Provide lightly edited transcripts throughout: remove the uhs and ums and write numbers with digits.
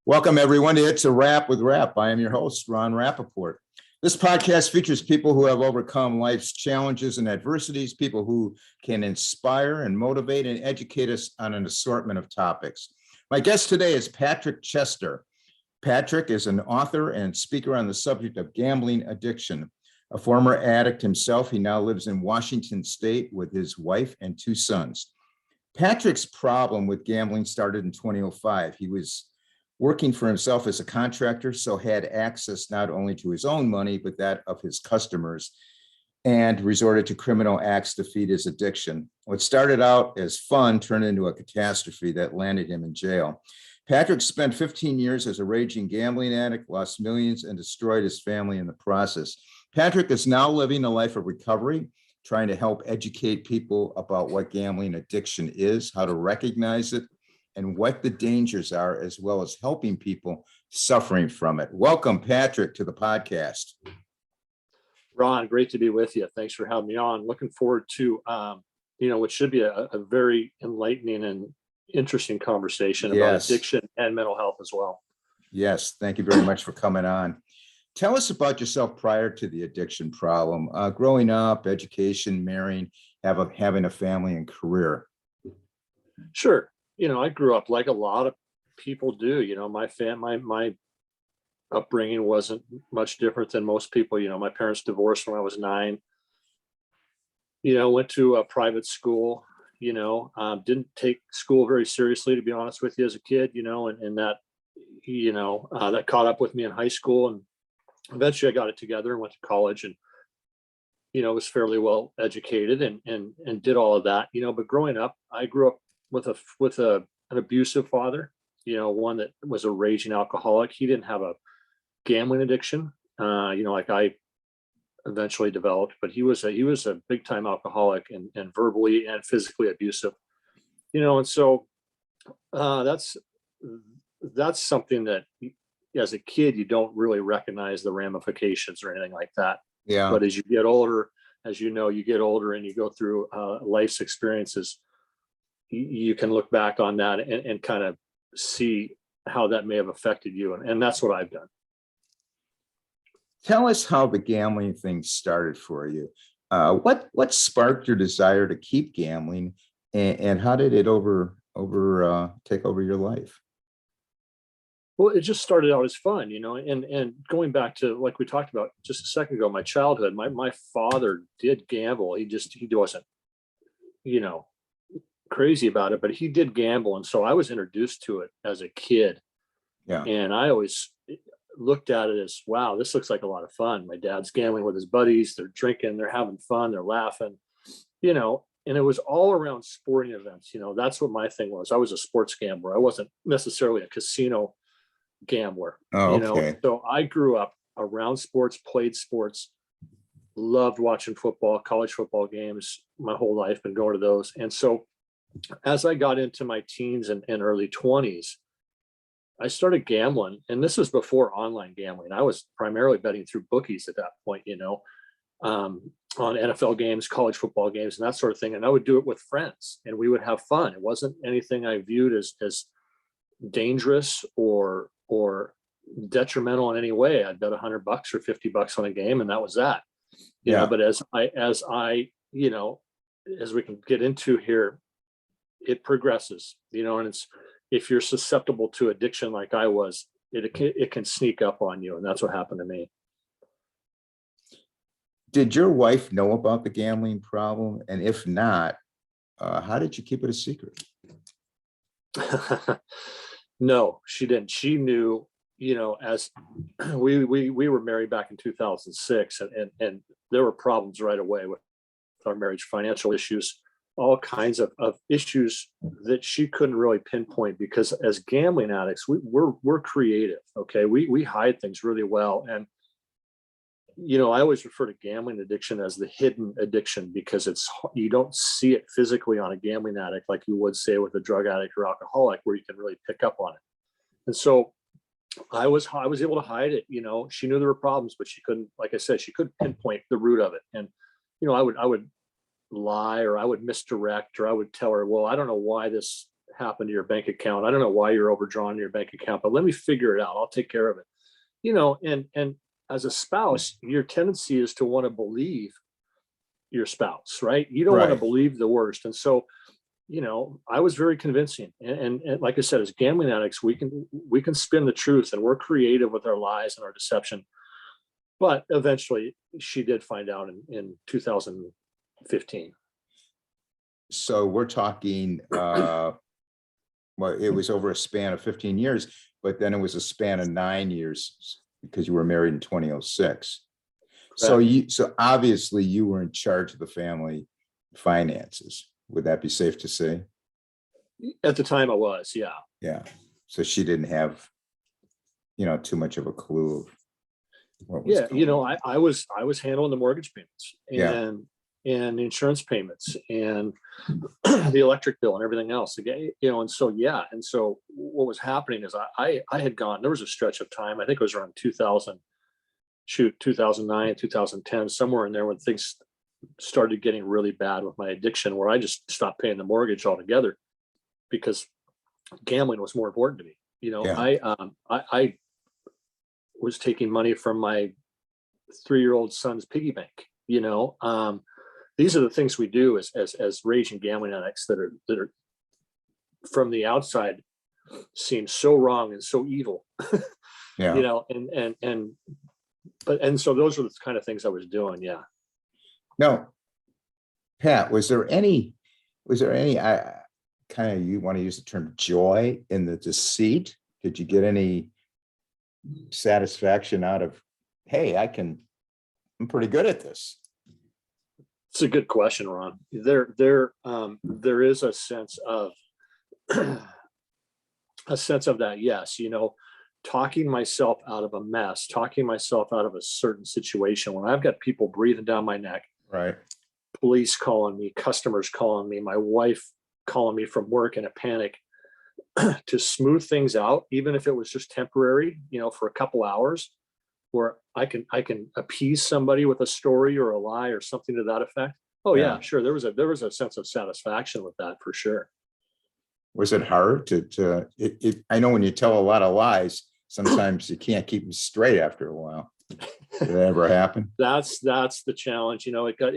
Welcome, everyone, to It's a Wrap with Rap. I am your host, Ron Rappaport. This podcast features people who have overcome life's challenges and adversities, people who can inspire and motivate and educate us on an assortment of topics. My guest today is Patrick Chester. Patrick is an author and speaker on the subject of gambling addiction. A former addict himself, he now lives in Washington State with his wife and two sons. Patrick's problem with gambling started in 2005. He was working for himself as a contractor, so had access not only to his own money, but that of his customers, and resorted to criminal acts to feed his addiction. What started out as fun turned into a catastrophe that landed him in jail. Patrick spent 15 years as a raging gambling addict, lost millions, and destroyed his family in the process. Patrick is now living a life of recovery, trying to help educate people about what gambling addiction is, how to recognize it, and what the dangers are, as well as helping people suffering from it. Welcome, Patrick, to the podcast. Ron, great to be with you. Thanks for having me on. Looking forward to, what should be a very enlightening and interesting conversation about addiction and mental health as well. Yes, thank you very much for coming on. Tell us about yourself prior to the addiction problem, growing up, education, marrying, having a family and career. Sure. I grew up like a lot of people do. My upbringing wasn't much different than most people. My parents divorced when I was 9. Went to a private school. Didn't take school very seriously, to be honest with you, as a kid. And that that caught up with me in high school, and eventually I got it together and went to college, and was fairly well educated and did all of that. But growing up, I grew up with an abusive father, one that was a raging alcoholic. He didn't have a gambling addiction, like I eventually developed, but he was a big time alcoholic and verbally and physically abusive, and so that's something that as a kid, you don't really recognize the ramifications or anything like that. Yeah. But as you get older, you get older and you go through life's experiences, you can look back on that and kind of see how that may have affected you. And that's what I've done. Tell us how the gambling thing started for you. What sparked your desire to keep gambling, and how did it take over your life? Well, it just started out as fun, and going back to, like we talked about just a second ago, my childhood, my father did gamble. He wasn't, crazy about it, but he did gamble. And so I was introduced to it as a kid. Yeah. And I always looked at it as, wow, this looks like a lot of fun. My dad's gambling with his buddies. They're drinking, they're having fun, they're laughing, and it was all around sporting events. That's what my thing was. I was a sports gambler. I wasn't necessarily a casino gambler. Oh, okay. So I grew up around sports, played sports, loved watching football, college football games my whole life, been going to those. And so as I got into my teens and early 20s, I started gambling. And this was before online gambling. I was primarily betting through bookies at that point, on NFL games, college football games, and that sort of thing. And I would do it with friends and we would have fun. It wasn't anything I viewed as dangerous or detrimental in any way. I'd bet $100 or $50 on a game, and that was that. But as we can get into here, it progresses, and it's, if you're susceptible to addiction like I was, it can sneak up on you, and that's what happened to me. Did your wife know about the gambling problem? And if not, how did you keep it a secret? No, she didn't. She knew, as we were married back in 2006, and there were problems right away with our marriage, financial issues, all kinds of issues that she couldn't really pinpoint, because as gambling addicts, we're creative. Okay. We hide things really well. And, I always refer to gambling addiction as the hidden addiction, because you don't see it physically on a gambling addict like you would say with a drug addict or alcoholic, where you can really pick up on it. And so I was able to hide it. She knew there were problems, but she couldn't, like I said, she couldn't pinpoint the root of it. And, I would lie, or I would misdirect, or I would tell her, well, I don't know why this happened to your bank account. I don't know why you're overdrawn in your bank account, but let me figure it out. I'll take care of it. You know, and as a spouse, your tendency is to want to believe your spouse, right? You don't want to Right. believe the worst. And so, you know, I was very convincing. And like I said, as gambling addicts, we can spin the truth, and we're creative with our lies and our deception. But eventually she did find out in 2015. So we're talking, well, it was over a span of 15 years, but then it was a span of 9 years because you were married in 2006. So so obviously you were in charge of the family finances. Would that be safe to say? At the time I was, yeah. Yeah. So she didn't have, too much of a clue of what was Yeah, you going know, on. I was handling the mortgage payments Yeah. and the insurance payments and the electric bill and everything else. Again, you know, and so yeah, and so what was happening is I had gone. There was a stretch of time. I think it was around 2009, 2010, somewhere in there when things started getting really bad with my addiction, where I just stopped paying the mortgage altogether because gambling was more important to me. You know, Yeah. I was taking money from my 3-year-old son's piggy bank. You know, these are the things we do as raging gambling addicts that are from the outside seem so wrong and so evil. You Yeah. know, and so those are the kind of things I was doing. Yeah. No, Pat, I kind of, you want to use the term joy in the deceit? Did you get any satisfaction out of, hey, I'm pretty good at this? It's a good question, Ron. There is a sense of that. Yes. You know, talking myself out of a mess, talking myself out of a certain situation when I've got people breathing down my neck, Right. police calling me, customers calling me, my wife calling me from work in a panic, to smooth things out, even if it was just temporary, you know, for a couple hours, where I can appease somebody with a story or a lie or something to that effect. Oh Yeah. yeah, sure. There was a sense of satisfaction with that for sure. Was it hard I know when you tell a lot of lies, sometimes you can't keep them straight after a while. Did that ever happen? That's the challenge. You know, it got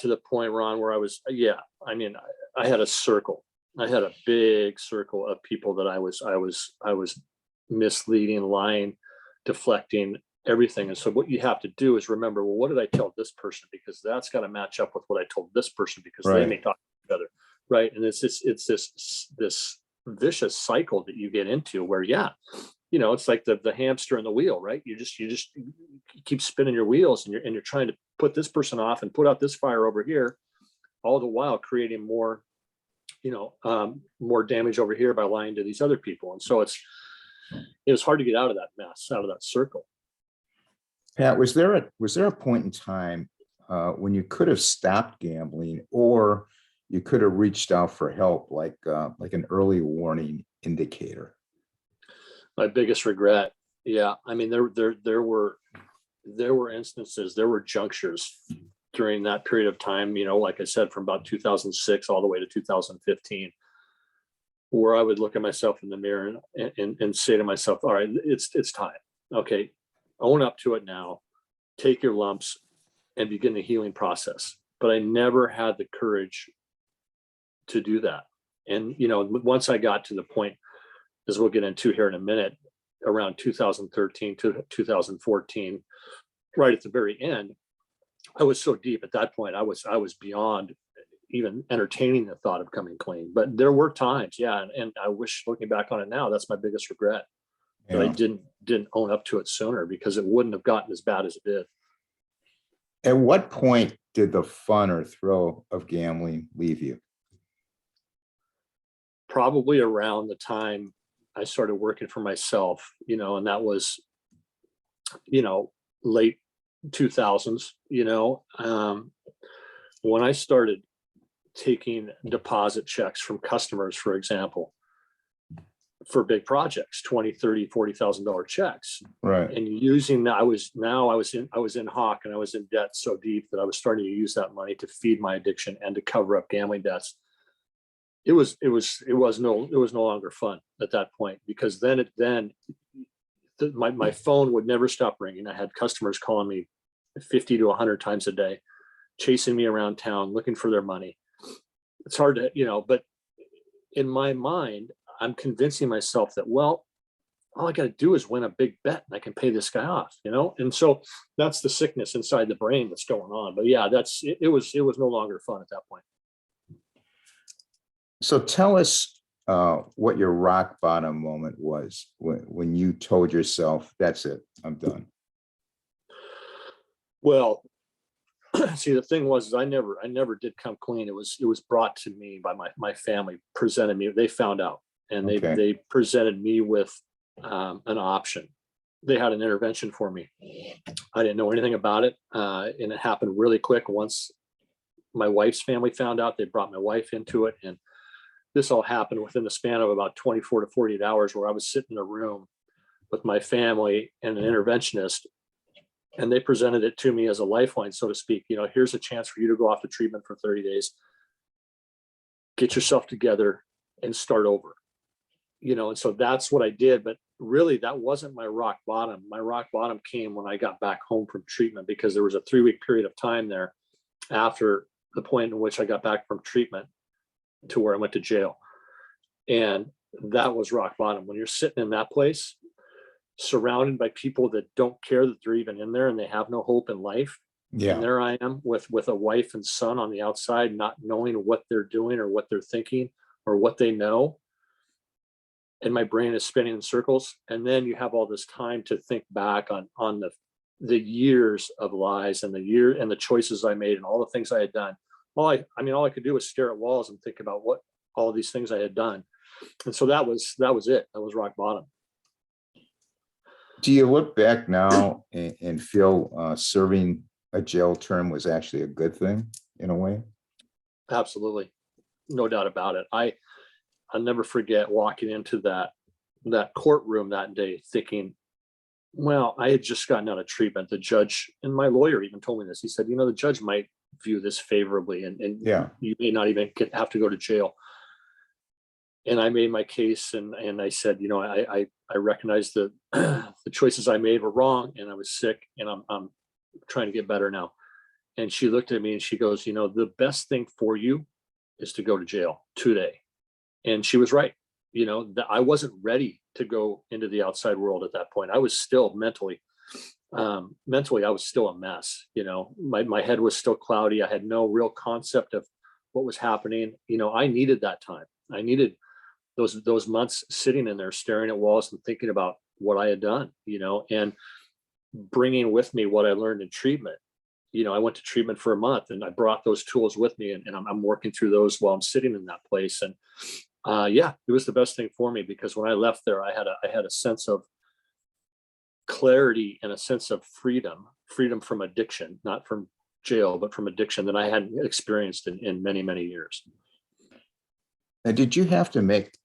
to the point, Ron, where I was, yeah, I mean, I had a circle. I had a big circle of people that I was misleading, lying, deflecting, everything. And so what you have to do is remember, well, what did I tell this person? Because that's got to match up with what I told this person, because they may Right. talk to each other. Right. And it's this vicious cycle that you get into where, yeah, you know, it's like the hamster and the wheel, right? You keep spinning your wheels, and you're trying to put this person off and put out this fire over here, all the while creating more, more damage over here by lying to these other people. And so it was hard to get out of that mess, out of that circle. Pat, was there a point in time when you could have stopped gambling, or you could have reached out for help, like an early warning indicator? My biggest regret. Yeah. I mean, there were instances, there were junctures during that period of time, you know, like I said, from about 2006 all the way to 2015, where I would look at myself in the mirror and say to myself, all right, it's time. Okay. Own up to it now, take your lumps and begin the healing process. But I never had the courage to do that. And, you know, once I got to the point, as we'll get into here in a minute, around 2013 to 2014, right at the very end, I was so deep at that point, I was beyond even entertaining the thought of coming clean. But there were times, yeah, and I wish, looking back on it now, that's my biggest regret, that I Yeah. didn't own up to it sooner, because it wouldn't have gotten as bad as it did. At what point did the fun or thrill of gambling leave you? Probably around the time I started working for myself, you know, and that was, you know, late 2000s, you know, when I started taking deposit checks from customers, for example, for big projects, 20, 30, $40,000 checks. Right. And using that, I was in hawk, and I was in debt so deep that I was starting to use that money to feed my addiction and to cover up gambling debts. it was no longer fun at that point, because my phone would never stop ringing. I had customers calling me 50 to 100 times a day, chasing me around town, looking for their money. It's hard to, but in my mind, I'm convincing myself that, well, all I got to do is win a big bet and I can pay this guy off, And so that's the sickness inside the brain that's going on. But yeah, it was no longer fun at that point. So tell us what your rock bottom moment was when you told yourself, that's it, I'm done. Well, see, the thing was, I never did come clean. It was brought to me by my family, presented me. They found out, and they presented me with an option. They had an intervention for me. I didn't know anything about it, and it happened really quick. Once my wife's family found out, they brought my wife into it, and this all happened within the span of about 24 to 48 hours, where I was sitting in a room with my family and an interventionist, and they presented it to me as a lifeline, so to speak. Here's a chance for you to go off to treatment for 30 days, get yourself together and start over. And so that's what I did. But really, that wasn't my rock bottom. My rock bottom came when I got back home from treatment, because there was a 3-week period of time there after the point in which I got back from treatment to where I went to jail. And that was rock bottom. When you're sitting in that place, surrounded by people that don't care that they're even in there and they have no hope in life. Yeah. And there I am with a wife and son on the outside, not knowing what they're doing or what they're thinking or what they know. And my brain is spinning in circles. And then you have all this time to think back on the years of lies and the choices I made and all the things I had done. All I could do was stare at walls and think about what all these things I had done. And so that was it. That was rock bottom. Do you look back now and feel serving a jail term was actually a good thing in a way? Absolutely. No doubt about it. I'll never forget walking into that courtroom that day thinking, well, I had just gotten out of treatment. The judge and my lawyer even told me this. He said, the judge might view this favorably and yeah, you may not even have to go to jail. And I made my case and I said, I recognize the choices I made were wrong and I was sick and I'm trying to get better now. And she looked at me and she goes, the best thing for you is to go to jail today. And she was right. I wasn't ready to go into the outside world at that point. I was still mentally, I was still a mess. My head was still cloudy. I had no real concept of what was happening. I needed that time. I needed those months sitting in there staring at walls and thinking about what I had done, and bringing with me what I learned in treatment. I went to treatment for a month and I brought those tools with me and I'm working through those while I'm sitting in that place. And it was the best thing for me, because when I left there, I had a sense of clarity and a sense of freedom from addiction, not from jail, but from addiction that I hadn't experienced in many, many years. Now, did you have to make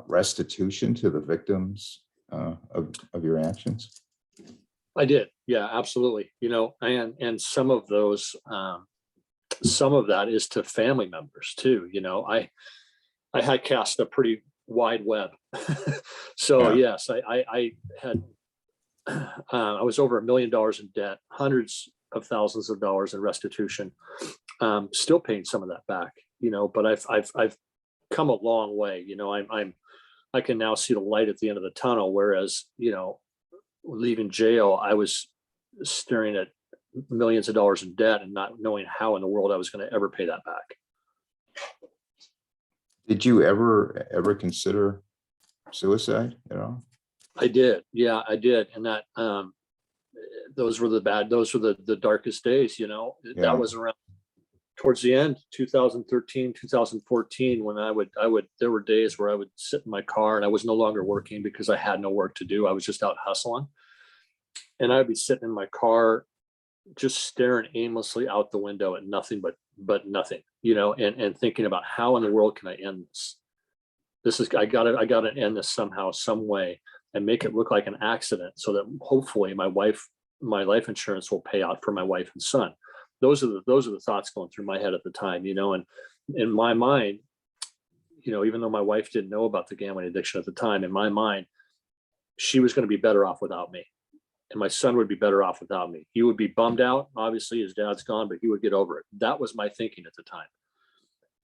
restitution to the victims of your actions? I did. Yeah, absolutely. And some of those, some of that is to family members too. I had cast a pretty wide web. So yeah. yes, I had, I was over $1 million in debt, hundreds of thousands of dollars in restitution, still paying some of that back, but I've come a long way. I can now see the light at the end of the tunnel. Whereas, leaving jail, I was staring at millions of dollars in debt and not knowing how in the world I was going to ever pay that back. Did you ever consider suicide at all? I did. Yeah, I did. And that, those were the darkest days, that was around towards the end, 2013, 2014, when there were days where I would sit in my car and I was no longer working because I had no work to do. I was just out hustling. And I'd be sitting in my car, just staring aimlessly out the window at nothing but nothing, and thinking about how in the world can I end this? I gotta end this somehow, some way, and make it look like an accident so that hopefully my life insurance will pay out for my wife and son. Those are the thoughts going through my head at the time, and in my mind, even though my wife didn't know about the gambling addiction at the time, in my mind, she was going to be better off without me. And my son would be better off without me. He would be bummed out. Obviously, his dad's gone, but he would get over it. That was my thinking at the time.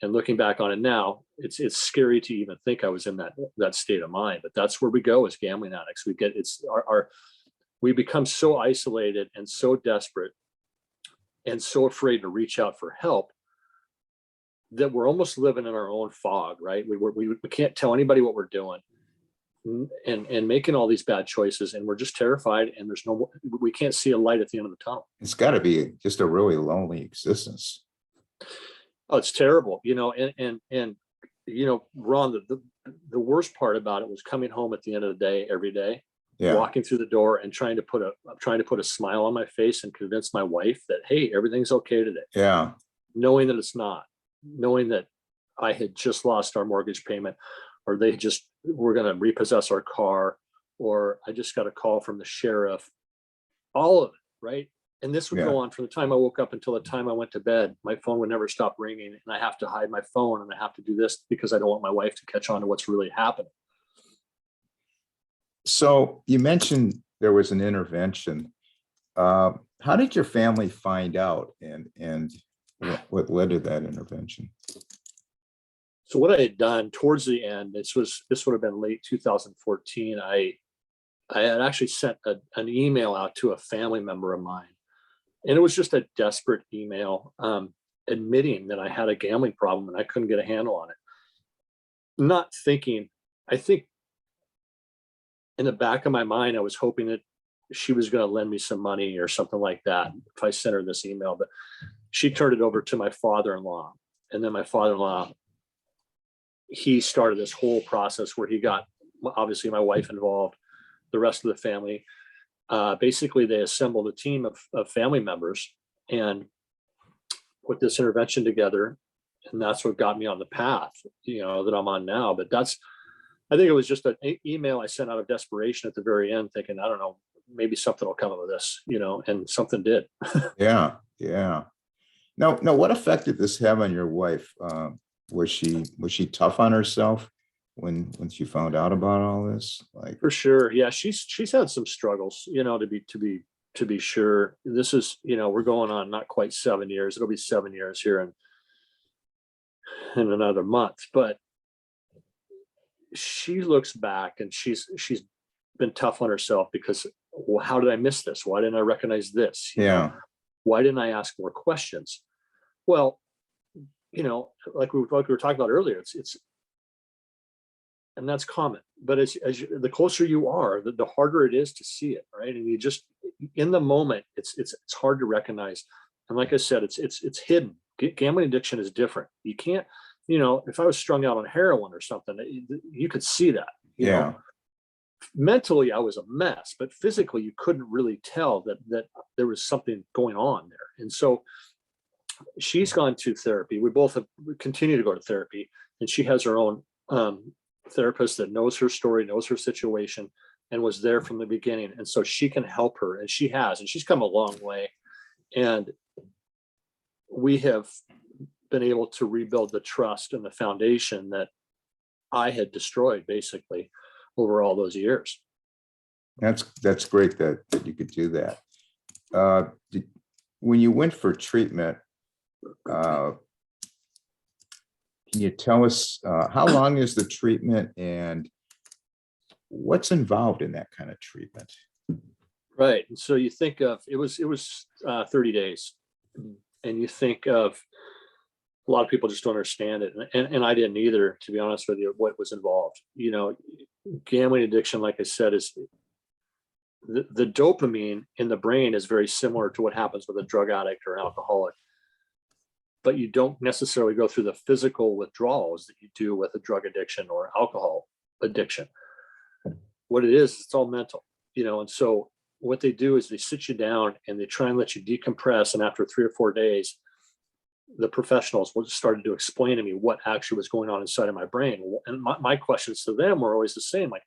And looking back on it now, it's scary to even think I was in that state of mind. But that's where we go as gambling addicts. We become so isolated and so desperate and so afraid to reach out for help that we're almost living in our own fog, right? We can't tell anybody what we're doing and making all these bad choices, and we're just terrified, and we can't see a light at the end of the tunnel. It's got to be just a really lonely existence. Oh, it's terrible, and Ron, the worst part about it was coming home at the end of the day, every day, walking through the door and trying to put a smile on my face and convince my wife that, hey, everything's okay today. Yeah. Knowing that it's not, knowing that I had just lost our mortgage payment, or they just were going to repossess our car, or I just got a call from the sheriff, all of it, right? And this would go on from the time I woke up until the time I went to bed. My phone would never stop ringing, and I have to hide my phone, and I have to do this because I don't want my wife to catch on to what's really happening. So you mentioned there was an intervention. How did your family find out, and what led to that intervention? So what I had done towards the end, this would have been late 2014. I had actually sent an email out to a family member of mine, and it was just a desperate email admitting that I had a gambling problem and I couldn't get a handle on it. Not thinking, I think in the back of my mind, I was hoping that she was going to lend me some money or something like that if I sent her this email, but she turned it over to my father-in-law. And then my father-in-law, he started this whole process where he got, obviously, my wife involved, the rest of the family. Basically, they assembled a team of family members and put this intervention together. And that's what got me on the path, that I'm on now. But I think it was just an email I sent out of desperation at the very end, thinking, I don't know, maybe something will come out of this, and something did. Yeah. Now, what effect did this have on your wife? Was she tough on herself when she found out about all this? Like, for sure, yeah, she's had some struggles, to be sure. This is, we're going on not quite 7 years. It'll be 7 years here in another month, but she looks back and she's been tough on herself because, well, how did I miss this? Why didn't I recognize this? Why didn't I ask more questions? Well, like we were talking about earlier, it's and that's common, but the closer you are, the harder it is to see it, right? And you just, in the moment, it's hard to recognize. And like I said, it's hidden. Gambling addiction is different. You can't, if I was strung out on heroin or something, you could see that. Mentally, I was a mess, but physically, you couldn't really tell that there was something going on there. And so she's gone to therapy. We both continue to go to therapy, and she has her own therapist that knows her story, knows her situation, and was there from the beginning. And so she can help her, and she has, and she's come a long way. And we have been able to rebuild the trust and the foundation that I had destroyed basically over all those years. That's great that you could do that. When you went for treatment, can you tell us how long is the treatment and what's involved in that kind of treatment? Right. So you think of, it was 30 days, and you think of, a lot of people just don't understand it. And I didn't either, to be honest with you, what was involved. Gambling addiction, like I said, is the dopamine in the brain is very similar to what happens with a drug addict or alcoholic, but you don't necessarily go through the physical withdrawals that you do with a drug addiction or alcohol addiction. What it is, it's all mental, and so what they do is they sit you down and they try and let you decompress. And after 3 or 4 days, the professionals started to explain to me what actually was going on inside of my brain. And my questions to them were always the same. Like,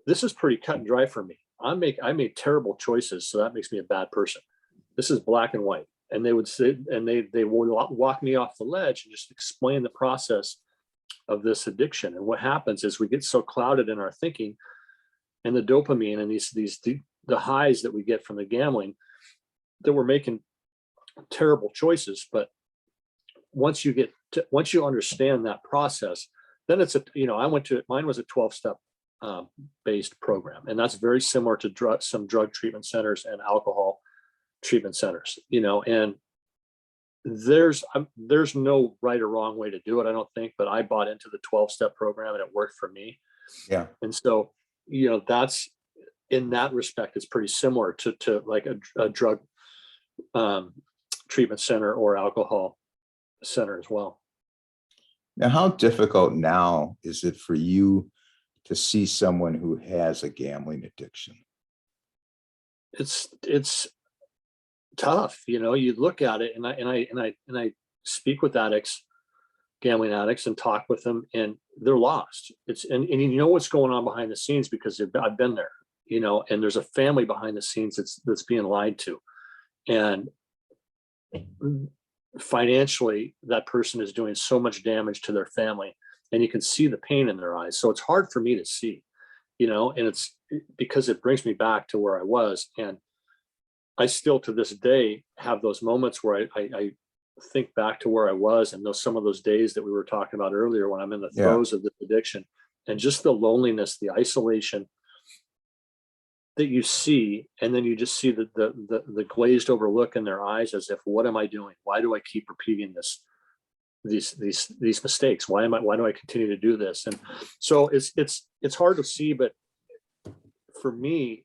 this is pretty cut and dry for me. I made terrible choices, so that makes me a bad person. This is black and white. And they would sit and they would walk me off the ledge and just explain the process this addiction. And what happens is we get so clouded in our thinking, and the dopamine and the highs that we get from the gambling, that we're making terrible choices. But once you understand that process, then it's mine was a 12-step based program, and that's very similar to some drug treatment centers and alcohol treatment centers, and there's no right or wrong way to do it, I don't think, but I bought into the 12-step program and it worked for me. Yeah. And so, that's, in that respect, it's pretty similar to like a drug treatment center or alcohol center as well. Now, how difficult now is it for you to see someone who has a gambling addiction? It's tough. You look at it, and I speak with gambling addicts, and talk with them, and they're lost. And you know what's going on behind the scenes, because I've been there, and there's a family behind the scenes that's being lied to. And financially, that person is doing so much damage to their family, and you can see the pain in their eyes. So it's hard for me to see, and it's because it brings me back to where I was. And I still, to this day, have those moments where I think back to where I was, and some of those days that we were talking about earlier, when I'm in the throes of this addiction, and just the loneliness, the isolation that you see, and then you just see the glazed over look in their eyes, as if, what am I doing? Why do I keep repeating these mistakes? Why do I continue to do this? And so it's hard to see, but for me,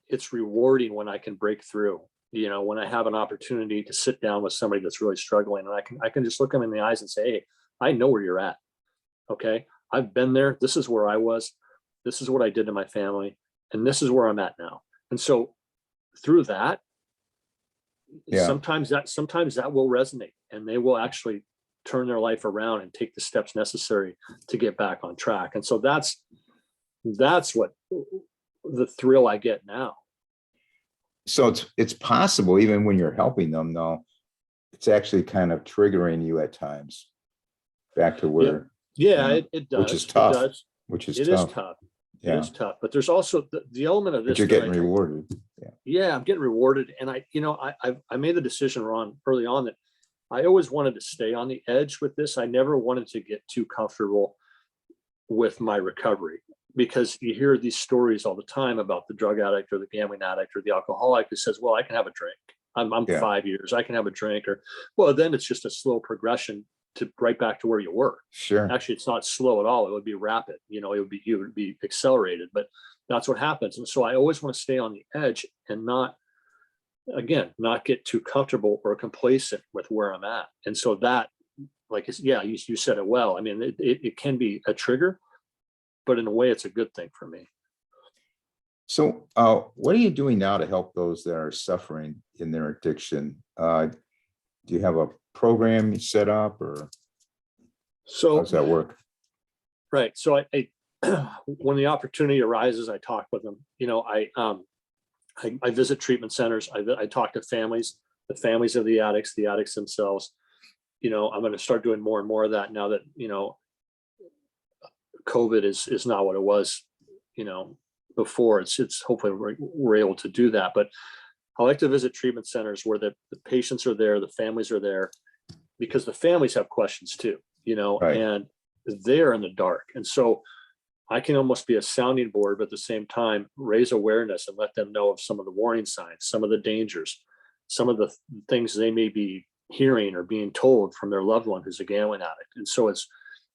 it's rewarding when I can break through, when I have an opportunity to sit down with somebody that's really struggling, and I can just look them in the eyes and say, hey, I know where you're at. Okay. I've been there. This is where I was. This is what I did to my family. And this is where I'm at now. And so through that, sometimes that will resonate, and they will actually turn their life around and take the steps necessary to get back on track. And so that's what the thrill I get now. So it's possible, even when you're helping them, though, it's actually kind of triggering you at times back to where. Yeah, it does. Which is tough. It does. It is tough. It is tough. But there's also the element of this. But you're getting rewarded. Yeah, I'm getting rewarded. And I made the decision, Ron, early on, that I always wanted to stay on the edge with this. I never wanted to get too comfortable with my recovery, because you hear these stories all the time about the drug addict or the gambling addict or the alcoholic who says, well, I can have a drink. I'm 5 years. I can have a drink. Or, well, then it's just a slow progression to right back to where you were. Sure. Actually, it's not slow at all. It would be rapid. You would be accelerated, but that's what happens. And so I always want to stay on the edge and not get too comfortable or complacent with where I'm at. And so that, you said it well. I mean, it can be a trigger, but in a way, it's a good thing for me. So what are you doing now to help those that are suffering in their addiction? Do you have a program you set up, or how does that work? Right. So I when the opportunity arises, I talk with them. I visit treatment centers. I talk to families, the families of the addicts themselves. I'm going to start doing more and more of that now that, COVID is not what it was, before. It's hopefully we're able to do that. But I like to visit treatment centers where the patients are there, the families are there, because the families have questions too, Right. and they're in the dark. And so I can almost be a sounding board, but at the same time, raise awareness and let them know of some of the warning signs, some of the dangers, some of the things they may be hearing or being told from their loved one who's a gambling addict. And so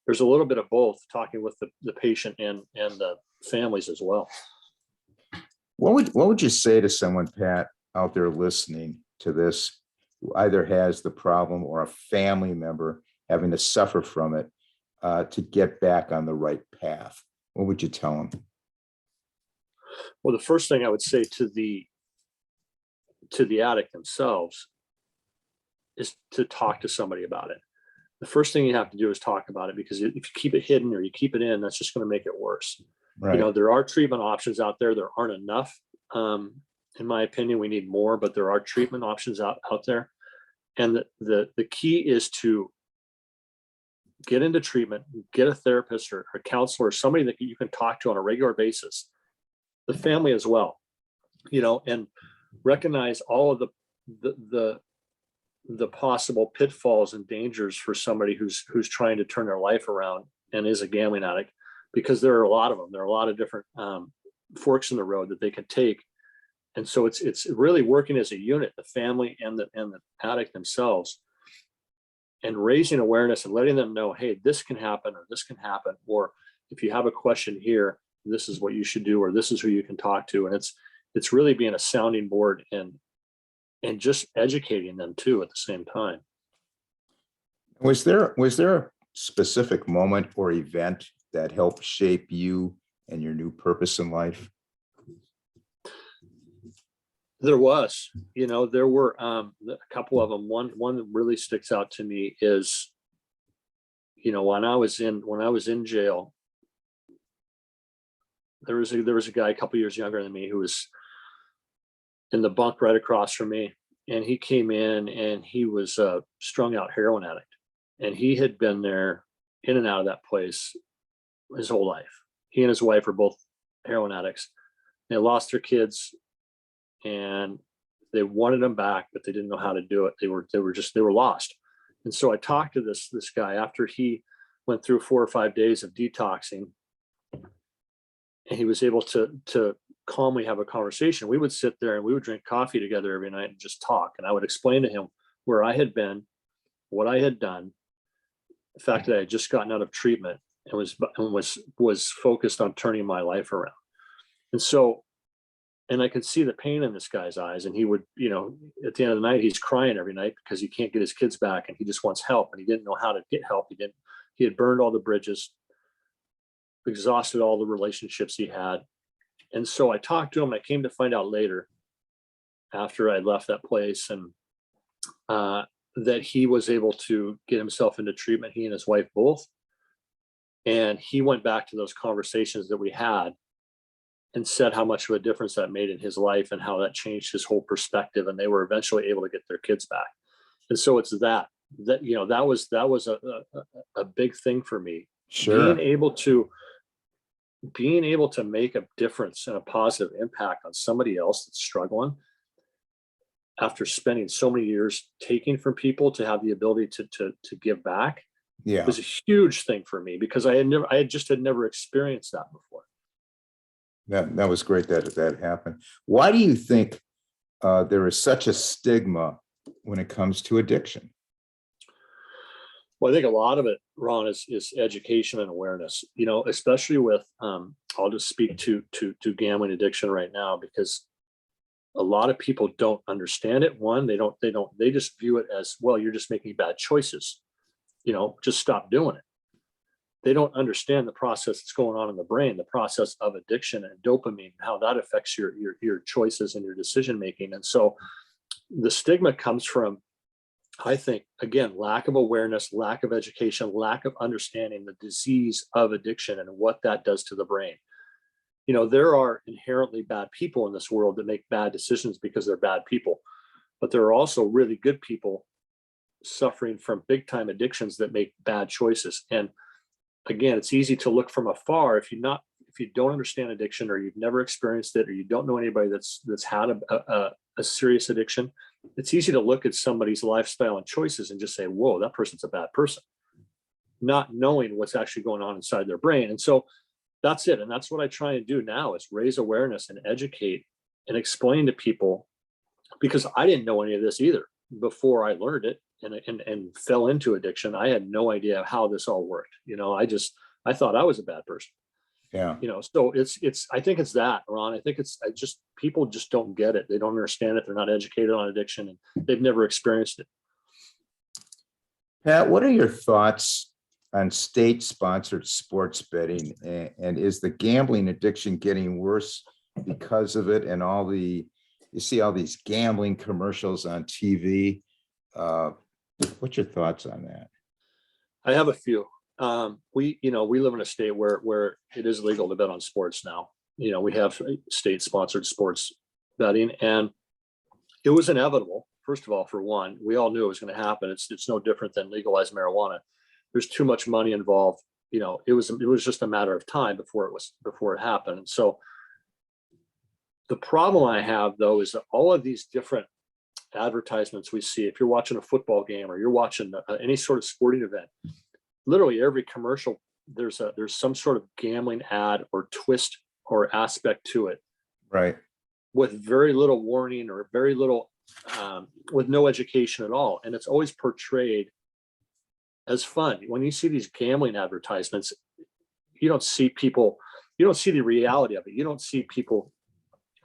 there's a little bit of both, talking with the patient and the families as well. What would you say to someone, Pat, out there listening to this, who either has the problem or a family member having to suffer from it, to get back on the right path? What would you tell them? Well, the first thing I would say to the addict themselves is to talk to somebody about it. The first thing you have to do is talk about it, because if you keep it hidden or you keep it in, that's just going to make it worse. Right. There are treatment options out there. There aren't enough. In my opinion, we need more, but there are treatment options out there. And the key is to get into treatment, get a therapist or a counselor, or somebody that you can talk to on a regular basis, the family as well, and recognize all of the possible pitfalls and dangers for somebody who's trying to turn their life around and is a gambling addict, because there are a lot of them. There are a lot of different forks in the road that they can take. And so it's really working as a unit, the family and the addict themselves, and raising awareness and letting them know, hey, this can happen, or this can happen, or if you have a question here, this is what you should do, or this is who you can talk to. And it's really being a sounding board and just educating them too at the same time. Was there a specific moment or event that helped shape you and your new purpose in life? There was, there were a couple of them. One that really sticks out to me is, when I was in jail, there was a guy a couple years younger than me who was in the bunk right across from me, and he came in and he was a strung out heroin addict, and he had been there in and out of that place his whole life. He and his wife are both heroin addicts. They lost their kids, and they wanted them back, but they didn't know how to do it. They were lost. And so I talked to this guy after he went through 4 or 5 days of detoxing, and he was able to calmly have a conversation. We would sit there and we would drink coffee together every night and just talk. And I would explain to him where I had been, what I had done, the fact that I had just gotten out of treatment and was focused on turning my life around. And so, and I could see the pain in this guy's eyes, and he would, at the end of the night, he's crying every night because he can't get his kids back and he just wants help, and he didn't know how to get help. He had burned all the bridges, exhausted all the relationships he had. And so I talked to him. I came to find out later, after I left that place, and that he was able to get himself into treatment, he and his wife both. And he went back to those conversations that we had and said how much of a difference that made in his life and how that changed his whole perspective. And they were eventually able to get their kids back. And so it's that was a big thing for me. Sure. Being able to make a difference and a positive impact on somebody else that's struggling, after spending so many years taking from people, to have the ability to give back, Yeah. was a huge thing for me, because I had never experienced that before. That was great that happened. Why do you think there is such a stigma when it comes to addiction? Well, I think a lot of it, Ron, is education and awareness, especially with, I'll just speak to gambling addiction right now, because a lot of people don't understand it. One, they just view it as, well, you're just making bad choices, just stop doing it. They don't understand the process that's going on in the brain, the process of addiction and dopamine, how that affects your choices and your decision making. And so the stigma comes from, I think, again, lack of awareness, lack of education, lack of understanding the disease of addiction and what that does to the brain. There are inherently bad people in this world that make bad decisions because they're bad people, but there are also really good people suffering from big time addictions that make bad choices. And again, it's easy to look from afar if you don't understand addiction, or you've never experienced it, or you don't know anybody that's had a serious addiction. It's easy to look at somebody's lifestyle and choices and just say, whoa, that person's a bad person, not knowing what's actually going on inside their brain. And so that's it. And that's what I try and do now, is raise awareness and educate and explain to people, because I didn't know any of this either before I learned it and fell into addiction. I had no idea how this all worked. I thought I was a bad person. Yeah. So I think it's that, Ron. I think people just don't get it. They don't understand it. They're not educated on addiction, and they've never experienced it. Pat, what are your thoughts on state-sponsored sports betting, and is the gambling addiction getting worse because of it? And you see all these gambling commercials on TV. What's your thoughts on that? I have a few. We live in a state where it is legal to bet on sports now. We have state-sponsored sports betting, and it was inevitable. First of all, for one, we all knew it was going to happen. It's no different than legalized marijuana. there's too much money involved. It was just a matter of time before it happened. And so the problem I have, though, is that all of these different advertisements we see, if you're watching a football game or you're watching any sort of sporting event, literally every commercial, there's some sort of gambling ad or twist or aspect to it, Right. with very little warning or very little, with no education at all. And it's always portrayed as fun. When you see these gambling advertisements, you don't see the reality of it. You don't see people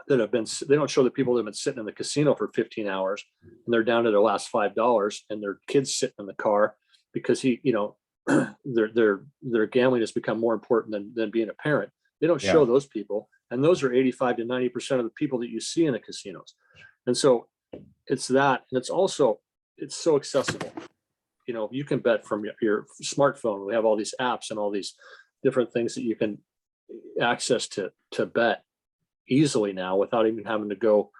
they don't show the people that have been sitting in the casino for 15 hours and they're down to their last $5 and their kids sitting in the car because their gambling has become more important than being a parent. They don't show those people. And those are 85 to 90% of the people that you see in the casinos. And so it's that, and it's so accessible. You can bet from your smartphone. We have all these apps and all these different things that you can access to bet easily now without even having to go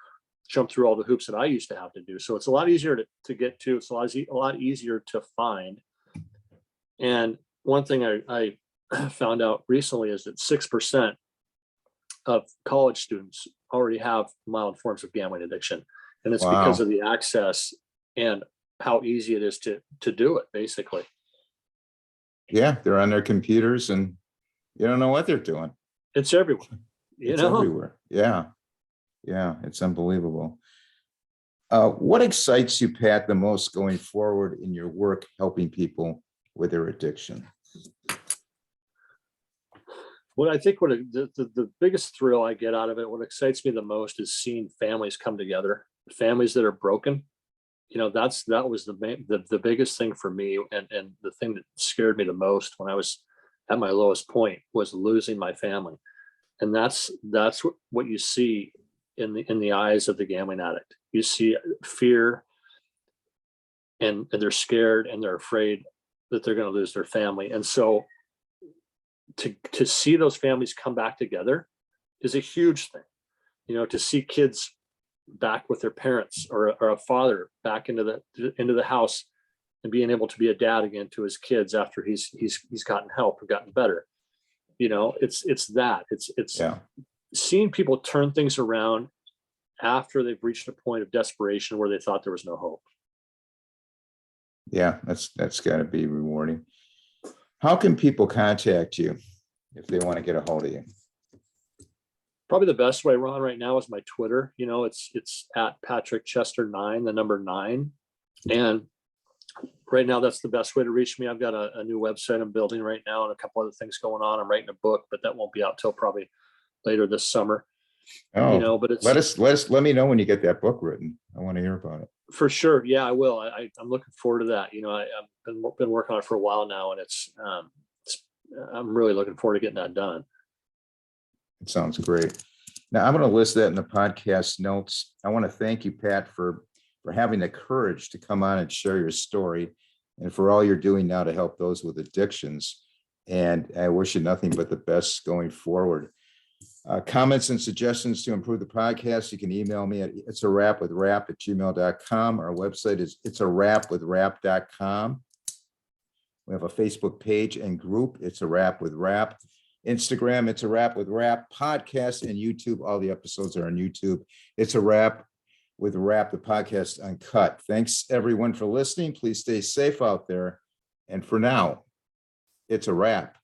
jump through all the hoops that I used to have to do. So it's a lot easier to get to. It's a lot easier to find. And one thing I found out recently is that 6% of college students already have mild forms of gambling addiction. And it's because of the access and how easy it is to do it, basically. Yeah, they're on their computers and you don't know what they're doing. It's everywhere. It's everywhere. Yeah. It's unbelievable. What excites you, Pat, the most going forward in your work helping people with their addiction? Well, I think the biggest thrill I get out of it, what excites me the most, is seeing families come together, families that are broken. That was the biggest thing for me, and the thing that scared me the most when I was at my lowest point was losing my family. And that's what you see in the eyes of the gambling addict. You see fear, and they're scared and they're afraid that they're going to lose their family. And so to see those families come back together is a huge thing. To see kids back with their parents, or a father back into the house and being able to be a dad again to his kids after he's gotten help or gotten better. It's seeing people turn things around after they've reached a point of desperation where they thought there was no hope. Yeah, that's got to be rewarding. How can people contact you if they want to get a hold of you? Probably the best way, Ron, right now is my Twitter. It's at Patrick Chester 9, the number 9. And right now, that's the best way to reach me. I've got a new website I'm building right now and a couple other things going on. I'm writing a book, but that won't be out till probably later this summer. Oh, but it's let me know when you get that book written. I want to hear about it. For sure. Yeah, I will. I'm looking forward to that. I've been working on it for a while now, and I'm really looking forward to getting that done. It sounds great. Now I'm going to list that in the podcast notes. I want to thank you, Pat, for having the courage to come on and share your story, and for all you're doing now to help those with addictions. And I wish you nothing but the best going forward. Comments and suggestions to improve the podcast, you can email me at itsarapwithrap@gmail.com. Our website is itsarapwithrap.com. We have a Facebook page and group, It's a Rap with Rap. Instagram, It's a Rap with Rap. Podcast and YouTube, all the episodes are on YouTube. It's a Rap with Rap, the podcast uncut. Thanks everyone for listening. Please stay safe out there. And for now, it's a wrap.